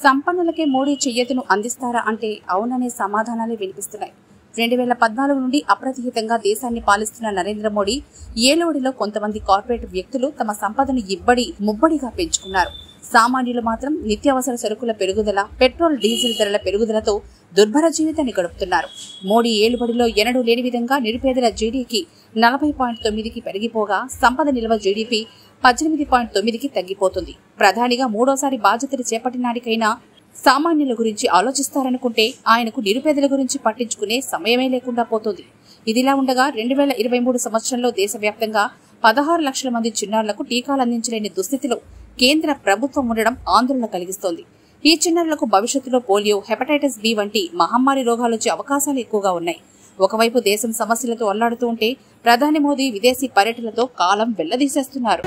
సంపన్నులకే మోడీ చెయ్యతును అందిస్తారా అంటే అవుననే సమాధానాలే వినిపిస్తున్నాయి. 2014 నుండి అప్రతిహితంగా దేశాన్ని పాలిస్తున్న నరేంద్ర మోడీ ఏలోడిలో కొంతమంది కార్పొరేట్ వ్యక్తులు తమ సంపదను ముబ్బడిగా పెంచుకున్నారు. సామాన్యులు మాత్రం నిత్యావసర సరుకుల పెరుగుదల, పెట్రోల్ డీజిల్ ధరల పెరుగుదలతో దుర్భర జీవితాన్ని గడుపుతున్నారు. మోడీ ఏలుబడిలో ఎన్నడూ లేని విధంగా నిరుపేదల జీడీపీ 40.9కి పెరిగిపోగా సంపద నిల్వ జీడీపీ 18.9కి తగ్గిపోతుంది. ప్రధానిగా మూడోసారి బాధ్యతలు చేపట్టినాడికైనా సామాన్యుల గురించి ఆలోచిస్తారనుకుంటే ఆయనకు నిరుపేదల గురించి పట్టించుకునే సమయమే లేకుండా పోతుంది. ఇదిలా ఉండగా 2023 సంవత్సరంలో దేశవ్యాప్తంగా 16 లక్షల మంది చిన్నారులకు టీకాలు అందించలేని దుస్థితిలో కేంద్ర ప్రభుత్వం ఉండడం ఆందోళన కలిగిస్తోంది. ఈ చిన్నారులకు భవిష్యత్తులో పోలియో, హెపటైటిస్ బి వంటి మహమ్మారి రోగాలొచ్చే అవకాశాలు ఎక్కువగా ఉన్నాయి. ఒకవైపు దేశం సమస్యలతో అల్లాడుతూ ఉంటే ప్రధాని మోదీ విదేశీ పర్యటనలతో కాలం వెళ్లదీసేస్తున్నారు.